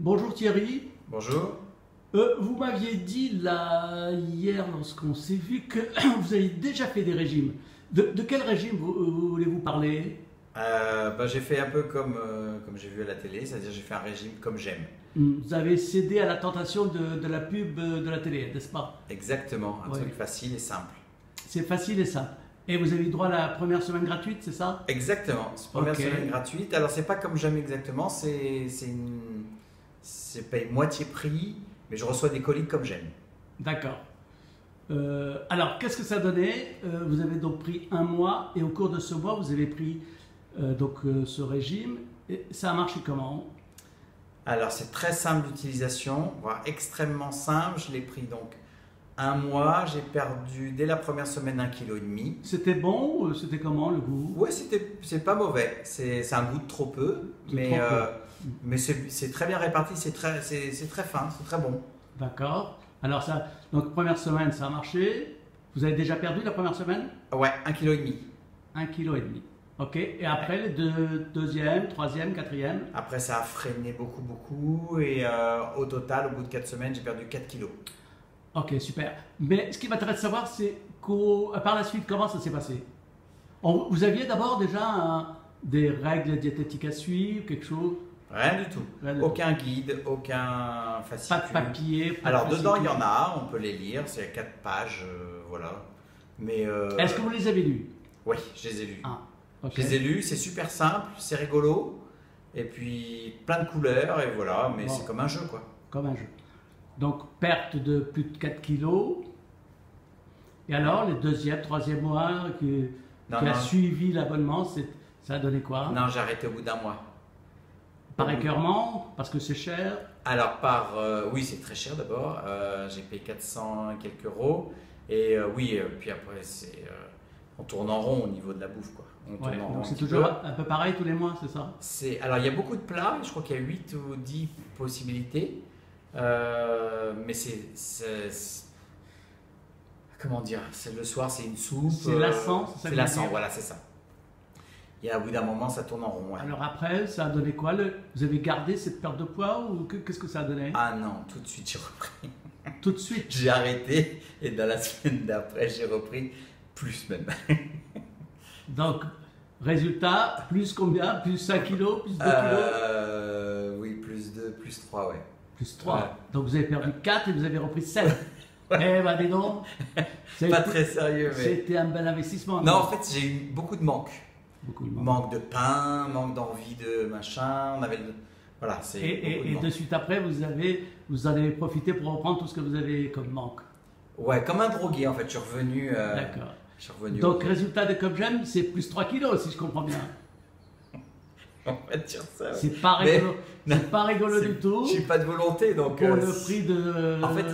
Bonjour Thierry. Bonjour. Vous m'aviez dit là, hier lorsqu'on s'est vu que vous avez déjà fait des régimes. De quel régime voulez-vous parler? J'ai fait un peu comme j'ai vu à la télé, c'est-à-dire j'ai fait un régime comme j'aime. Vous avez cédé à la tentation de la pub de la télé, n'est-ce pas? Exactement, un Ouais. truc facile et simple. C'est facile et simple. Et vous avez eu droit à la première semaine gratuite, c'est ça? Exactement, c'est première Ok. semaine gratuite. Alors c'est pas comme j'aime exactement, c'est payé moitié prix, mais je reçois des colis comme j'aime. D'accord. Alors, qu'est-ce que ça donnait? Vous avez donc pris un mois et au cours de ce mois, vous avez pris ce régime. Et ça a marché comment? Alors c'est très simple d'utilisation, voire extrêmement simple. Je l'ai pris donc un mois, j'ai perdu dès la première semaine 1,5 kg. C'était bon? C'était comment le goût? Ouais, c'est pas mauvais. C'est un goût de trop peu, De mais, trop peu. mais c'est très bien réparti, c'est très fin, c'est très bon. D'accord. Alors ça, donc première semaine, ça a marché. Vous avez déjà perdu la première semaine? Ouais, 1,5 kg. 1,5 kg. Ok. Et après, les deuxième, troisième, quatrième? Après, ça a freiné beaucoup, et au total, au bout de 4 semaines, j'ai perdu 4 kilos. Ok, super. Mais ce qui m'intéresse de savoir, c'est par la suite, comment ça s'est passé? Vous aviez d'abord déjà des règles diététiques à suivre, quelque chose? Rien du tout. Rien du tout. Aucun guide, aucun Pas fascicule. de papier? Pas de Alors, dedans, il y fascicule. en a, on peut les lire, c'est 4 pages, voilà. Mais Est-ce que vous les avez lus? oui, je les ai lus. Ah, ok. Je les ai lus, c'est super simple, c'est rigolo, et puis plein de couleurs, et voilà, mais Bon. c'est comme un jeu, quoi. Comme un jeu. Donc, perte de plus de 4 kilos. Et alors, les deuxième, troisième mois qui Non, a non. suivi l'abonnement, ça a donné quoi? Non, j'ai arrêté au bout d'un mois. Par écœurement, parce que c'est cher. Alors, oui, c'est très cher d'abord. J'ai payé 400 et quelques euros. Et oui, puis après, on tourne en rond au niveau de la bouffe, quoi. On Ouais, tourne en rond donc un c'est petit toujours peu. un peu pareil tous les mois, c'est ça? Alors, il y a beaucoup de plats. Je crois qu'il y a 8 ou 10 possibilités. Mais comment dire? C'est le soir, c'est une soupe. C'est lassant, c'est ça que C'est vous lassant, voulez dire? voilà, c'est ça. Et à bout d'un moment, ça tourne en rond. Ouais. Alors après, ça a donné quoi? Vous avez gardé cette perte de poids ou qu'est-ce que ça a donné? Ah non, tout de suite, j'ai repris. Tout de suite. J'ai arrêté et dans la semaine d'après, j'ai repris plus même. Donc, résultat, plus combien? Plus 5 kilos? Plus 2 kilos? Oui, plus 2, plus 3, ouais. Plus 3. Ouais. Donc vous avez perdu 4 et vous avez repris 7. Eh ben dis donc, ça a Pas été- très sérieux, mais. c'était un bel investissement. Non, en fait, j'ai eu beaucoup de manques. Beaucoup de monde. Manque de pain, manque d'envie de machin. Voilà, c'est. beaucoup de Et manque. de suite après, vous en avez profité pour reprendre tout ce que vous avez comme manque. Ouais, comme un drogué, en fait, je suis revenu. D'accord. Je suis revenu. Donc, résultat de Comme J'aime, c'est plus 3 kilos, si je comprends bien. On va dire ça. Ouais. C'est pas Mais- rigolo, c'est pas rigolo du tout. J'ai pas de volonté, donc. Pour le prix de. en fait,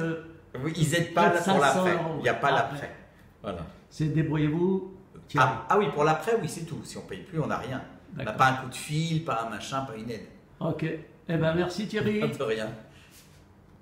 oui, ils aident pas là 500 pour l'après. €. Il n'y a pas Après. l'après. Voilà. C'est débrouillez-vous. Thierry. Ah oui, pour l'après, oui, c'est tout. Si on paye plus, on n'a rien. On n'a D'accord. pas un coup de fil, pas un machin, pas une aide. Ok. Eh ben merci Thierry. De rien.